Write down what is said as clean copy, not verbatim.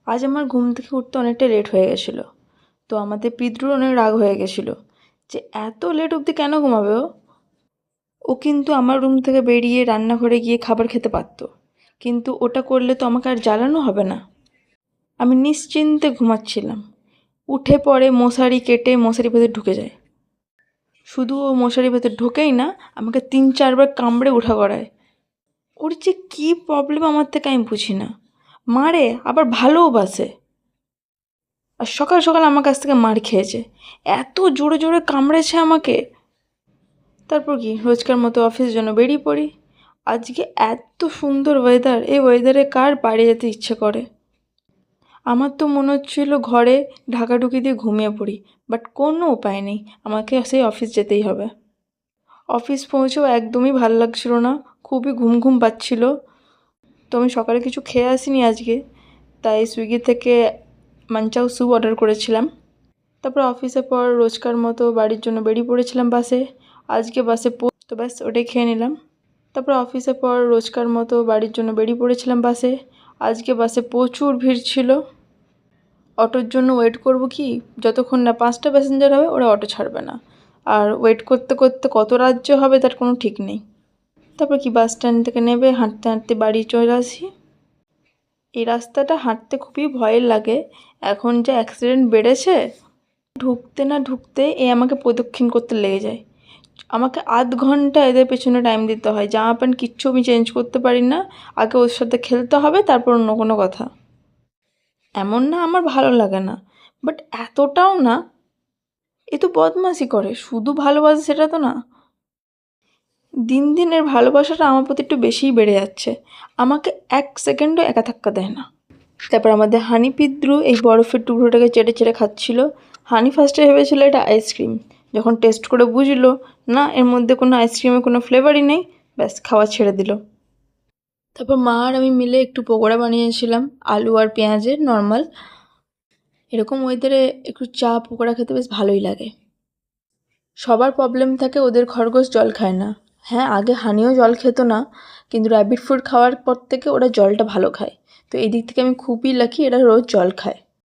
আজ আমার ঘুম থেকে উঠতে অনেকটা লেট হয়ে গেছিলো, তো আমাদের পিদ্রুর অনেক রাগ হয়ে গেছিলো যে এত লেট অবধি কেন ঘুমাবে ও। ও কিন্তু আমার রুম থেকে বেরিয়ে রান্নাঘরে গিয়ে খাবার খেতে পারতো, কিন্তু ওটা করলে তো আমাকে আর জ্বালানো হবে না। আমি নিশ্চিন্তে ঘুমাচ্ছিলাম, উঠে পড়ে মশারি কেটে মশারির ভেতর ঢুকে যায়। শুধু ও মশারির ভেতর ঢোকেই না, আমাকে 3-4 বার কামড়ে উঠা করায়। ওর যে কী প্রবলেম আমার থেকে আমি বুঝি না। মারে আবার ভালোবাসে, আর সকাল সকাল আমার কাছ থেকে মার খেয়েছে, এত জোরে জোরে কামড়েছে আমাকে। তারপর কি রোজকার মতো অফিসের জন্য বেরিয়ে পড়ি। আজকে এত সুন্দর ওয়েদার, এই ওয়েদারে কার বাইরে যেতে ইচ্ছে করে। আমার তো মনে হচ্ছিল ঘরে ঢাকাঢুকি দিয়ে ঘুমিয়ে পড়ি, বাট কোনো উপায় নেই, আমাকে সেই অফিস যেতেই হবে। অফিস পৌঁছেও একদমই ভালো লাগছিল না, খুবই ঘুম ঘুম পাচ্ছিল। তো আমি সকালে কিছু খেয়ে আসিনি আজকে, তাই সুইগি থেকে মানচাও স্যুপ অর্ডার করেছিলাম। তারপর অফিসের পর রোজকার মতো বাড়ির জন্য বেরিয়ে পড়েছিলাম বাসে। আজকে বাসে তো ব্যাস ওটাই খেয়ে নিলাম। তারপর অফিসের পর রোজকার মতো বাড়ির জন্য বেরিয়ে পড়েছিলাম বাসে। আজকে বাসে প্রচুর ভিড় ছিল। অটোর জন্য ওয়েট করব কি, যতক্ষণ না 5টা প্যাসেঞ্জার হবে ওরা অটো ছাড়বে না। আর ওয়েট করতে করতে কত রাজ্য হবে তার কোনো ঠিক নেই। তারপর কি বাস স্ট্যান্ড থেকে নেমে হাঁটতে হাঁটতে বাড়ি চলে আসি। এই রাস্তাটা হাঁটতে খুবই ভয়ের লাগে, এখন যা অ্যাক্সিডেন্ট বেড়েছে। ঢুকতে না ঢুকতে আমাকে প্রদক্ষিণ করতে লেগে যায়। আমাকে আধ ঘন্টা এদের পেছনে টাইম দিতে হয়, জামা প্যান্ট কিচ্ছু আমি চেঞ্জ করতে পারি না। আগে ওর সাথে খেলতে হবে, তারপর অন্য কোনো কথা। এমন না আমার ভালো লাগে না, বাট এতটাও না। এ তো বদমাশি করে, শুধু ভালোবাসে সেটা তো না। দিন দিন এর ভালোবাসাটা আমার প্রতি একটু বেশিই বেড়ে যাচ্ছে, আমাকে 1 সেকেন্ডও একা থাকতে দেয় না। তারপর আমাদের হানি পিদ্রু এই বরফের টুকরোটাকে চেটে চেটে খাচ্ছিল। হানি ফার্স্টে ভেবেছিল এটা আইসক্রিম, যখন টেস্ট করে বুঝলো না এর মধ্যে কোনো আইসক্রিমের কোনো ফ্লেভারই নেই, ব্যাস খাওয়া ছেড়ে দিল। তারপর মা আর আমি মিলে একটু পকোড়া বানিয়েছিলাম, আলু আর পেঁয়াজের নর্মাল। এরকম ওয়েদারে একটু চা পকোড়া খেতে বেশ ভালোই লাগে। সবার প্রবলেম থাকে ওদের খরগোশ জল খায় না। হ্যাঁ, আগে হানিও জল খেত না, কিন্তু র্যাবিট ফুড খাওয়ার পর থেকে ওরা জলটা ভালো খায়। তো এই দিক থেকে আমি খুবই লাকি, এরা রোজ জল খায়।